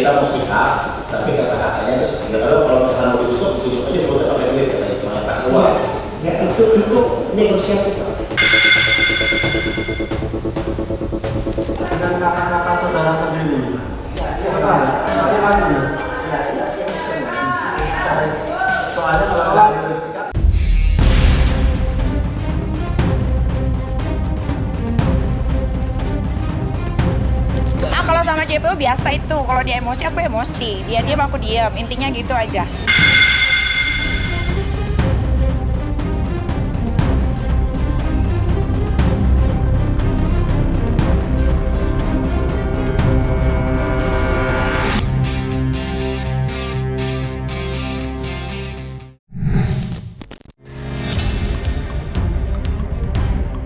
kita mesti hak, tapi kata-katanya terus ya kalau misalkan mau ditutup aja buat pakai duit katanya semuanya pakai uang. Ya itu negosiasi Pak. Dengan kata-kata saudara sendiri. Soalnya kalau kalau sama JPU biasa itu, kalau dia emosi aku emosi, dia diam aku diam, intinya gitu aja.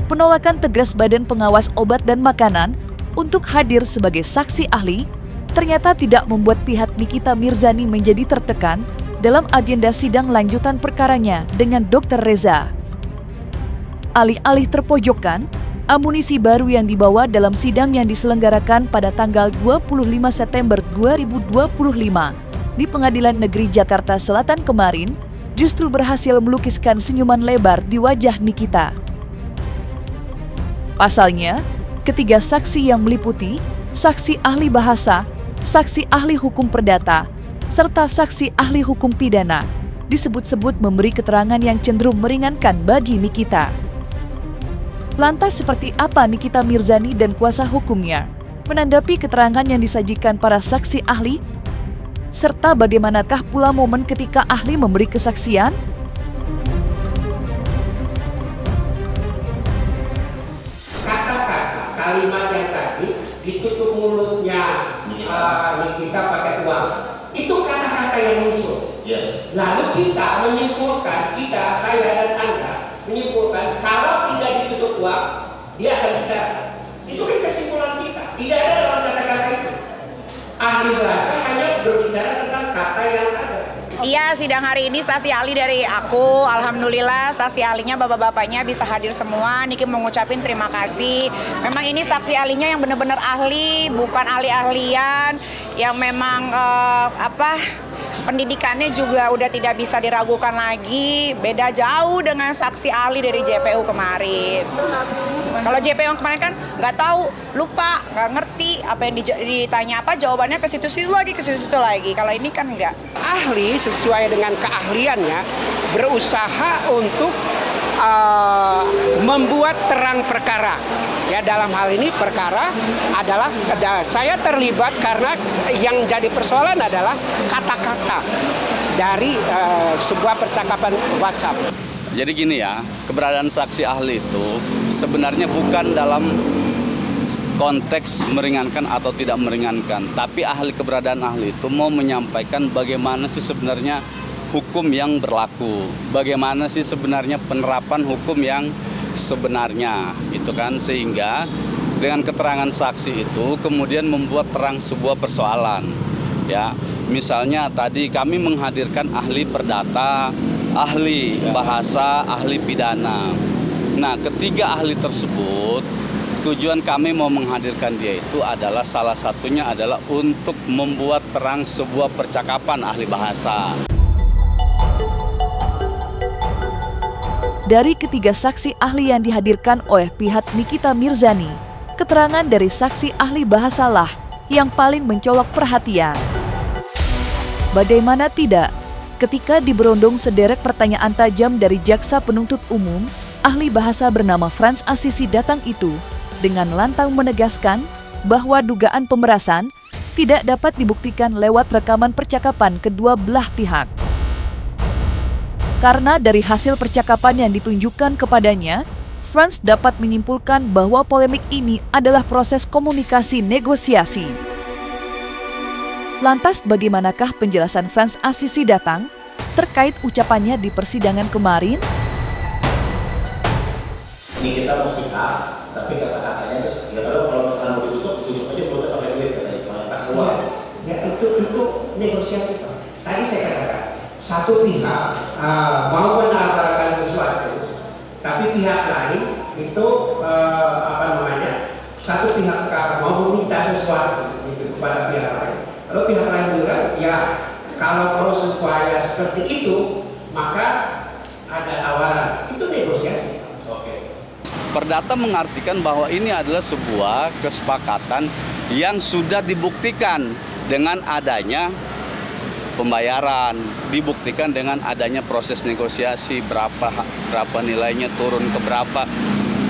Penolakan tegas Badan Pengawas Obat dan Makanan untuk hadir sebagai saksi ahli ternyata tidak membuat pihak Nikita Mirzani menjadi tertekan dalam agenda sidang lanjutan perkaranya dengan Dr. Reza. Alih-alih terpojokkan, amunisi baru yang dibawa dalam sidang yang diselenggarakan pada tanggal 25 September 2025 di Pengadilan Negeri Jakarta Selatan kemarin justru berhasil melukiskan senyuman lebar di wajah Nikita. Pasalnya, ketiga saksi yang meliputi saksi ahli bahasa, saksi ahli hukum perdata, serta saksi ahli hukum pidana disebut-sebut memberi keterangan yang cenderung meringankan bagi Nikita. Lantas seperti apa Nikita Mirzani dan kuasa hukumnya menanggapi keterangan yang disajikan para saksi ahli? Serta bagaimanakah pula momen ketika ahli memberi kesaksian? Kalimat yang tadi ditutup mulutnya Nikita pakai uang, itu kata-kata yang muncul. Yes. Lalu kita menyimpulkan, saya dan Anda menyimpulkan kalau tidak ditutup uang dia akan bicara. Itu kan kesimpulan kita. Tidak ada dalam kata-kata itu. Ahli bahasa hanya berbicara tentang kata yang ada. Iya, sidang hari ini saksi ahli dari aku. Alhamdulillah saksi ahlinya bapak-bapaknya bisa hadir semua. Niki mau ngucapin terima kasih. Memang ini saksi ahlinya yang benar-benar ahli, bukan ahli-ahlian yang memang pendidikannya juga udah tidak bisa diragukan lagi. Beda jauh dengan saksi ahli dari JPU kemarin. Kalau JPU yang kemarin kan nggak tahu, lupa, nggak ngerti apa yang ditanya apa, jawabannya ke situ-situ lagi, ke situ-situ lagi. Kalau ini kan nggak. Ahli sesuai dengan keahliannya berusaha untuk membuat terang perkara. Ya, dalam hal ini perkara adalah saya terlibat karena yang jadi persoalan adalah kata-kata dari sebuah percakapan WhatsApp. Jadi gini ya, keberadaan saksi ahli itu sebenarnya bukan dalam konteks meringankan atau tidak meringankan, tapi keberadaan ahli itu mau menyampaikan bagaimana sih sebenarnya hukum yang berlaku, bagaimana sih sebenarnya penerapan hukum yang sebenarnya, itu kan, sehingga dengan keterangan saksi itu kemudian membuat terang sebuah persoalan. Ya, misalnya tadi kami menghadirkan ahli perdata, ahli bahasa, ahli pidana. Nah, ketiga ahli tersebut, tujuan kami mau menghadirkan dia itu adalah salah satunya adalah untuk membuat terang sebuah percakapan ahli bahasa. Dari ketiga saksi ahli yang dihadirkan oleh pihak Nikita Mirzani, keterangan dari saksi ahli bahasalah yang paling mencolok perhatian. Bagaimana tidak, ketika diberondong sederet pertanyaan tajam dari jaksa penuntut umum, ahli bahasa bernama Frans Assisi datang itu dengan lantang menegaskan bahwa dugaan pemerasan tidak dapat dibuktikan lewat rekaman percakapan kedua belah pihak. Karena dari hasil percakapan yang ditunjukkan kepadanya, Frans dapat menyimpulkan bahwa polemik ini adalah proses komunikasi negosiasi. Lantas bagaimanakah penjelasan Frans Assisi datang terkait ucapannya di persidangan kemarin? Ini kita mesti hak, tapi kata-katanya terus ya kalau misalkan mau ditutup aja buat pakai duit katanya semuanya pakai uang. Ya itu negosiasi Pak. Tadi saya katakan satu pihak mau menawarkan sesuatu, tapi pihak lain itu satu pihak mau meminta sesuatu gitu, kepada pihak lain. Lalu pihak lain bilang, ya kalau mau supaya seperti itu, maka ada tawaran. Itu negosiasi. Perdata mengartikan bahwa ini adalah sebuah kesepakatan yang sudah dibuktikan dengan adanya pembayaran, dibuktikan dengan adanya proses negosiasi, berapa nilainya turun ke berapa.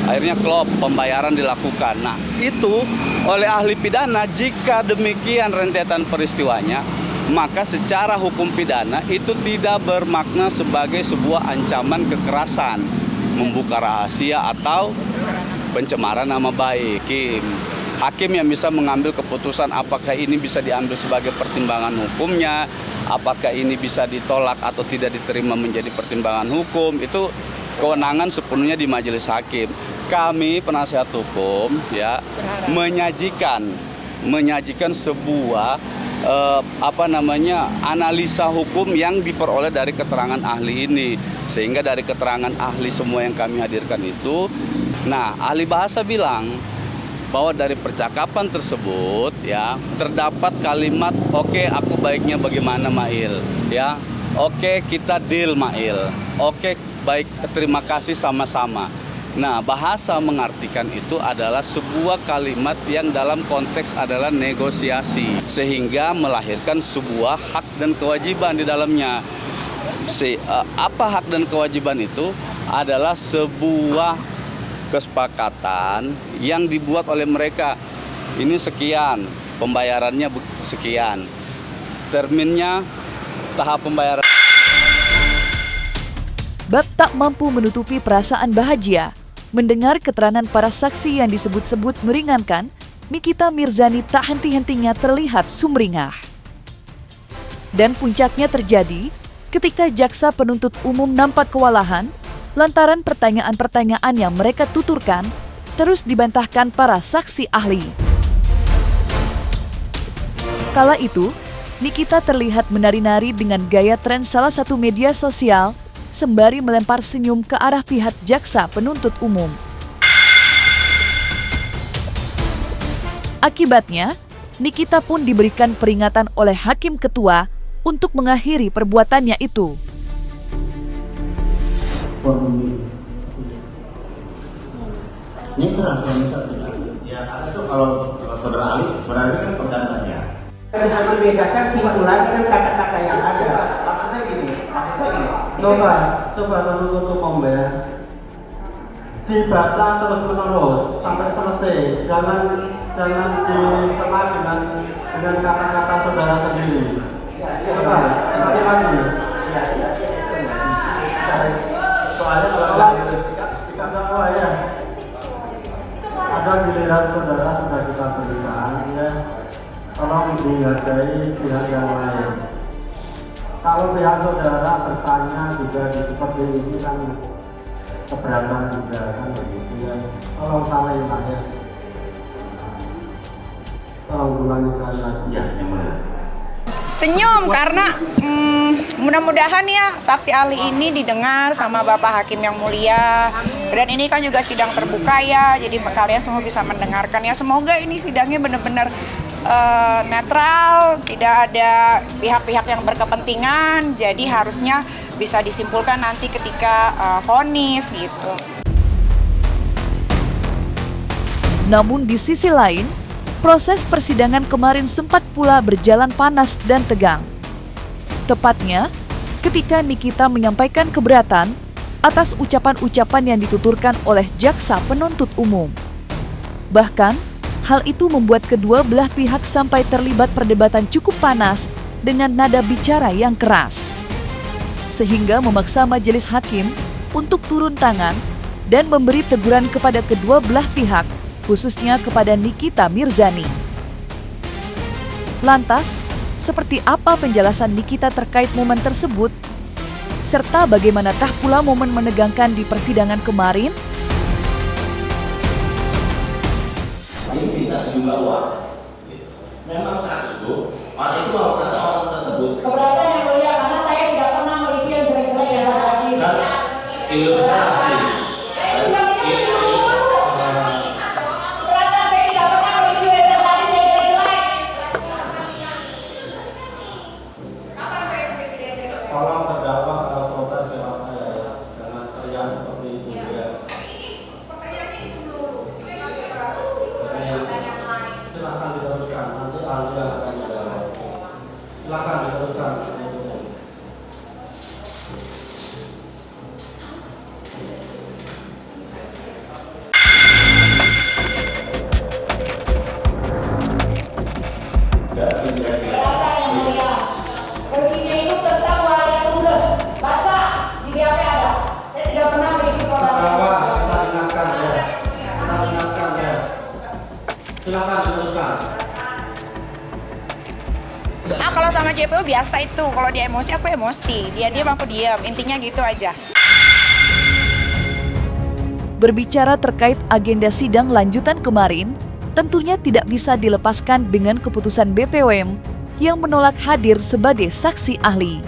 Akhirnya klop, pembayaran dilakukan. Nah, itu oleh ahli pidana, jika demikian rentetan peristiwanya, maka secara hukum pidana itu tidak bermakna sebagai sebuah ancaman kekerasan, membuka rahasia atau pencemaran nama baik. Hakim yang bisa mengambil keputusan apakah ini bisa diambil sebagai pertimbangan hukumnya, apakah ini bisa ditolak atau tidak diterima menjadi pertimbangan hukum, itu kewenangan sepenuhnya di majelis hakim. Kami penasihat hukum ya menyajikan sebuah analisa hukum yang diperoleh dari keterangan ahli ini, sehingga dari keterangan ahli semua yang kami hadirkan itu, nah ahli bahasa bilang bahwa dari percakapan tersebut ya terdapat kalimat oke, aku baiknya bagaimana Mail ya, oke kita deal Mail, oke baik terima kasih sama-sama. Nah, bahasa mengartikan itu adalah sebuah kalimat yang dalam konteks adalah negosiasi, sehingga melahirkan sebuah hak dan kewajiban di dalamnya. Apa hak dan kewajiban itu? Adalah sebuah kesepakatan yang dibuat oleh mereka. Ini sekian, pembayarannya sekian, terminnya tahap pembayaran. Bab tak mampu menutupi perasaan bahagia mendengar keterangan para saksi yang disebut-sebut meringankan, Nikita Mirzani tak henti-hentinya terlihat sumringah. Dan puncaknya terjadi ketika jaksa penuntut umum nampak kewalahan lantaran pertanyaan-pertanyaan yang mereka tuturkan terus dibantahkan para saksi ahli. Kala itu, Nikita terlihat menari-nari dengan gaya tren salah satu media sosial sembari melempar senyum ke arah pihak jaksa penuntut umum. Akibatnya, Nikita pun diberikan peringatan oleh hakim ketua untuk mengakhiri perbuatannya itu. Ini rahasia tidak? Ya, karena itu kalau saudara Ali kan perdatanya. Bisa membedakan sifat ulang dengan kata-kata yang ada. Maksudnya gini. Coba penuntut umum ya, dibaca terus-menerus sampai selesai. Jangan disela dengan kata-kata saudara sendiri. Coba seperti lagi. Soalnya kalau ya, ada giliran saudara sudah kita berikan ya, tolong dihargai pihak yang lain. Kalau pihak saudara bertanya juga seperti ini kan keberatan juga kan begitu ya. Tolong salahin aja. Tolong ulangi sekali lagi. ya, yang mana? Senyum karena mudah-mudahan ya saksi ahli ini didengar sama Bapak Hakim yang mulia. Dan ini kan juga sidang terbuka ya, jadi kalian semua bisa mendengarkan ya. Semoga ini sidangnya benar-benar netral, tidak ada pihak-pihak yang berkepentingan, jadi harusnya bisa disimpulkan nanti ketika vonis gitu. Namun di sisi lain, proses persidangan kemarin sempat pula berjalan panas dan tegang. Tepatnya ketika Nikita menyampaikan keberatan atas ucapan-ucapan yang dituturkan oleh jaksa penuntut umum. Bahkan, hal itu membuat kedua belah pihak sampai terlibat perdebatan cukup panas dengan nada bicara yang keras. Sehingga memaksa majelis hakim untuk turun tangan dan memberi teguran kepada kedua belah pihak, khususnya kepada Nikita Mirzani. Lantas, seperti apa penjelasan Nikita terkait momen tersebut? Serta bagaimanakah pula momen menegangkan di persidangan kemarin? Ini minta sejumlah uang. Memang saat itu orang itu mau kata orang tersebut. Keberatan yang mulia karena saya tidak pernah mereview yang jelek-jelek yang saya tadi. Dan ilustrasi. Keberatan saya tidak pernah mereview yang tadi saya jelek-jelek. ahli yang akan menjawab. Silakan diteruskan. Yang mulia, reviewnya itu tentang wilayah tugas. Baca di BAP ada. Saya tidak pernah mereview program. Kawan, kita ingatkan ya. Kita ingatkan ya. Silakan diteruskan. Ah, kalau sama JPU biasa itu, kalau dia emosi aku emosi, dia diam aku diam, intinya gitu aja. Berbicara terkait agenda sidang lanjutan kemarin, tentunya tidak bisa dilepaskan dengan keputusan BPOM yang menolak hadir sebagai saksi ahli.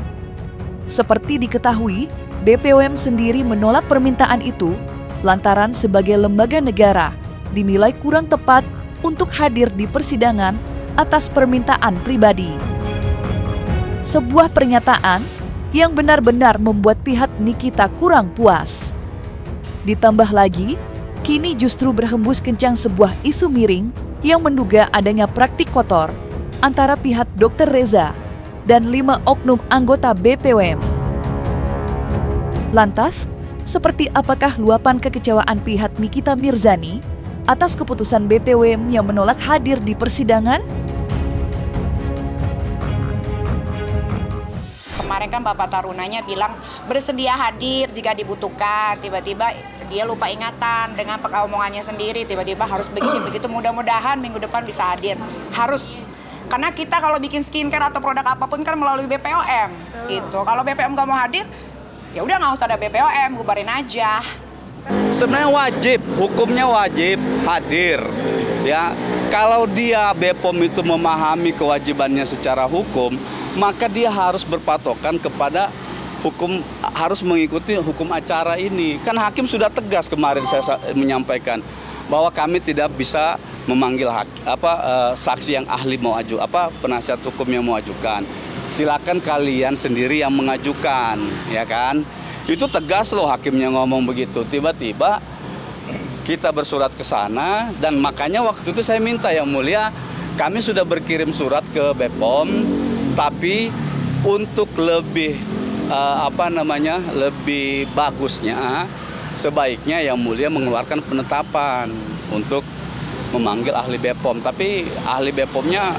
Seperti diketahui, BPOM sendiri menolak permintaan itu lantaran sebagai lembaga negara dinilai kurang tepat untuk hadir di persidangan atas permintaan pribadi. Sebuah pernyataan yang benar-benar membuat pihak Nikita kurang puas. Ditambah lagi, kini justru berhembus kencang sebuah isu miring yang menduga adanya praktik kotor antara pihak Dr. Reza dan 5 oknum anggota BPOM. Lantas, seperti apakah luapan kekecewaan pihak Nikita Mirzani atas keputusan BPOM yang menolak hadir di persidangan? Kemarin kan Bapak Tarunanya bilang bersedia hadir jika dibutuhkan, tiba-tiba dia lupa ingatan dengan omongannya sendiri, tiba-tiba harus begini begitu. Mudah-mudahan minggu depan bisa hadir, harus, karena kita kalau bikin skincare atau produk apapun kan melalui BPOM gitu. Kalau BPOM nggak mau hadir, ya udah nggak usah ada BPOM, bubarin aja. Sebenarnya wajib, hukumnya wajib hadir. Ya, kalau dia BPOM itu memahami kewajibannya secara hukum, maka dia harus berpatokan kepada hukum, harus mengikuti hukum acara ini. Kan hakim sudah tegas kemarin saya menyampaikan bahwa kami tidak bisa memanggil saksi yang ahli mau penasihat hukum yang mau ajukan. Silakan kalian sendiri yang mengajukan, ya kan? Itu tegas loh hakimnya ngomong begitu. Tiba-tiba kita bersurat ke sana dan makanya waktu itu saya minta Yang Mulia, kami sudah berkirim surat ke BPOM, tapi untuk lebih lebih bagusnya sebaiknya Yang Mulia mengeluarkan penetapan untuk memanggil ahli BPOM. Tapi ahli BPOM-nya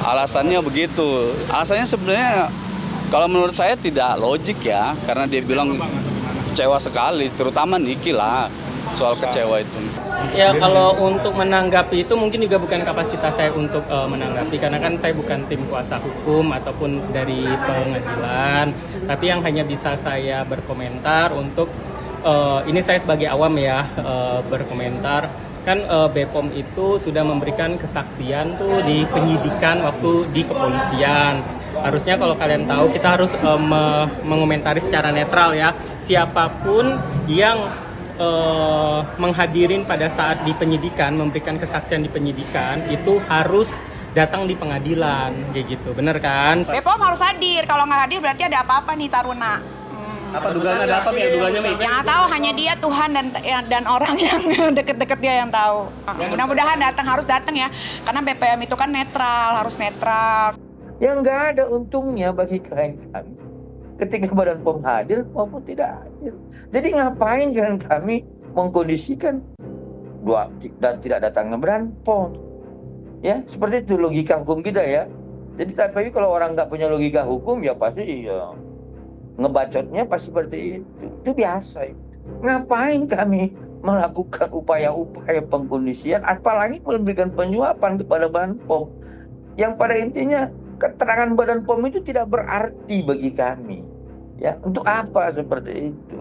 alasannya begitu. Alasannya sebenarnya kalau menurut saya tidak logik ya, karena dia bilang kecewa sekali, terutama Niki lah soal kecewa itu. Ya kalau untuk menanggapi itu mungkin juga bukan kapasitas saya untuk menanggapi, karena kan saya bukan tim kuasa hukum ataupun dari pengadilan, tapi yang hanya bisa saya berkomentar untuk ini saya sebagai awam ya berkomentar. Kan BPOM itu sudah memberikan kesaksian tuh di penyidikan waktu di kepolisian. Harusnya kalau kalian tahu kita harus mengomentari secara netral ya. Siapapun yang menghadirin pada saat di penyidikan, memberikan kesaksian di penyidikan itu harus datang di pengadilan, kayak gitu, bener kan? BPOM harus hadir, kalau nggak hadir berarti ada apa-apa nih Taruna. Apa dugaan ada apa ya dugaannya Mi? Yang tahu hanya dia, Tuhan dan orang yang deket-deket dia yang tahu. Mudah-mudahan harus datang ya, karena BPOM itu kan netral, harus netral. Yang nggak ada untungnya bagi klien kami ketika Badan POM hadir maupun tidak hadir. Jadi ngapain klien kami mengkondisikan dan tidak datangnya Badan POM? Ya, seperti itu logika hukum kita ya. Jadi tapi kalau orang nggak punya logika hukum ya pasti ya ngebacotnya pasti seperti itu. Itu biasa itu. Ngapain kami melakukan upaya-upaya pengkondisian, apalagi memberikan penyuapan kepada Badan POM yang pada intinya keterangan Badan POM itu tidak berarti bagi kami. Ya, untuk apa seperti itu?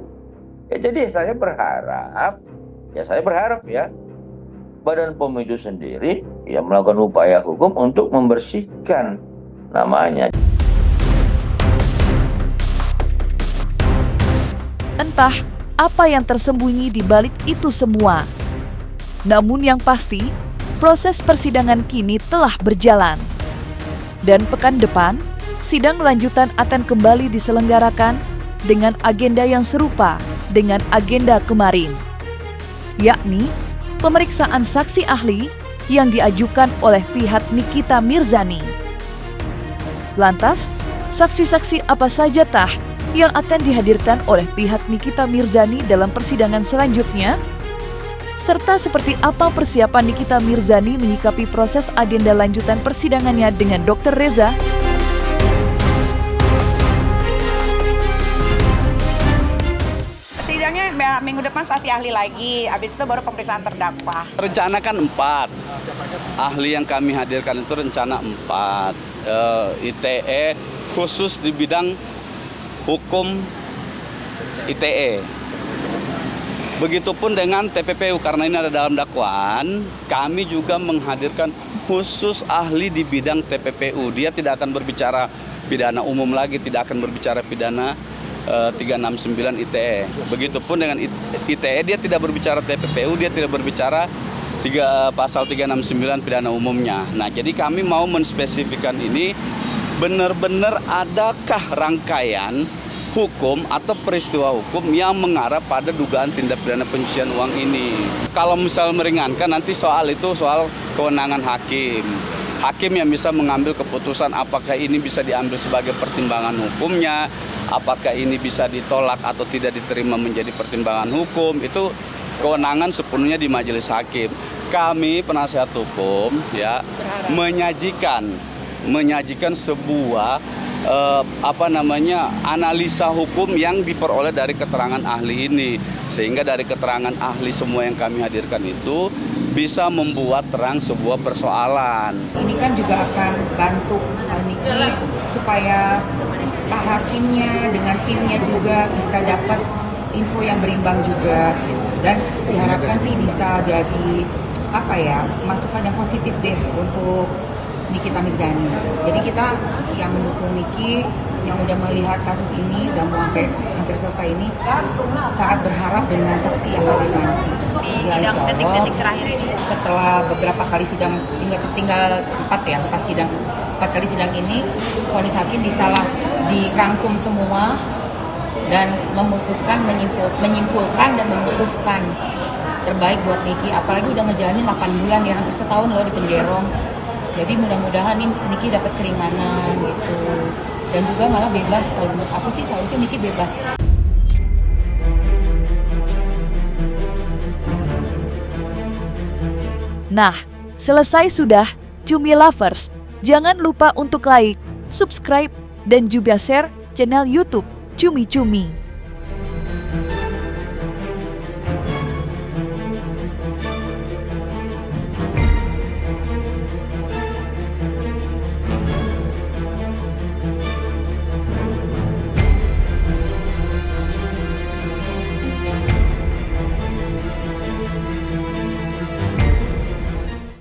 Ya, jadi saya berharap ya Badan POM itu sendiri ya melakukan upaya hukum untuk membersihkan namanya. Entah apa yang tersembunyi di balik itu semua. Namun yang pasti, proses persidangan kini telah berjalan. Dan pekan depan, sidang lanjutan akan kembali diselenggarakan dengan agenda yang serupa dengan agenda kemarin, yakni pemeriksaan saksi ahli yang diajukan oleh pihak Nikita Mirzani. Lantas, saksi-saksi apa saja tah yang akan dihadirkan oleh pihak Nikita Mirzani dalam persidangan selanjutnya? Serta seperti apa persiapan Nikita Mirzani menyikapi proses agenda lanjutan persidangannya dengan Dr. Reza? Sidangnya minggu depan saksi ahli lagi, habis itu baru pemeriksaan terdakwa. Rencana kan 4. Ahli yang kami hadirkan itu rencana 4. ITE khusus di bidang hukum ITE. Begitupun dengan TPPU, karena ini ada dalam dakwaan, kami juga menghadirkan khusus ahli di bidang TPPU. Dia tidak akan berbicara pidana umum lagi, tidak akan berbicara pidana 369 ITE. Begitupun dengan ITE, dia tidak berbicara TPPU, dia tidak berbicara pasal 369 pidana umumnya. Nah, jadi kami mau menspesifikkan ini benar-benar adakah rangkaian hukum atau peristiwa hukum yang mengarah pada dugaan tindak pidana pencucian uang ini. Kalau misal meringankan, nanti soal itu soal kewenangan hakim. Hakim yang bisa mengambil keputusan apakah ini bisa diambil sebagai pertimbangan hukumnya, apakah ini bisa ditolak atau tidak diterima menjadi pertimbangan hukum, itu kewenangan sepenuhnya di majelis hakim. Kami penasihat hukum ya menyajikan sebuah analisa hukum yang diperoleh dari keterangan ahli ini, sehingga dari keterangan ahli semua yang kami hadirkan itu bisa membuat terang sebuah persoalan. Ini kan juga akan bantu Niki supaya Pak Hakimnya dengan timnya juga bisa dapat info yang berimbang juga, dan diharapkan sih bisa jadi masukan yang positif deh untuk Nikita Mirzani. Jadi kita yang mendukung Niki, yang udah melihat kasus ini, udah mau hampir selesai ini, sangat berharap dengan saksi yang hadir nanti. Di sidang detik-detik terakhir ini. Setelah beberapa kali sidang, tinggal 4 kali sidang ini, vonis hakim bisalah dirangkum semua dan menyimpulkan dan memutuskan terbaik buat Niki. Apalagi udah ngejalanin 8 bulan ya, hampir setahun loh di penjerong. Jadi mudah-mudahan Niki dapat keringanan gitu. Dan juga malah bebas, kalau menurut aku sih seharusnya Niki bebas. Nah, selesai sudah Cumi Lovers. Jangan lupa untuk like, subscribe, dan juga share channel YouTube Cumi Cumi.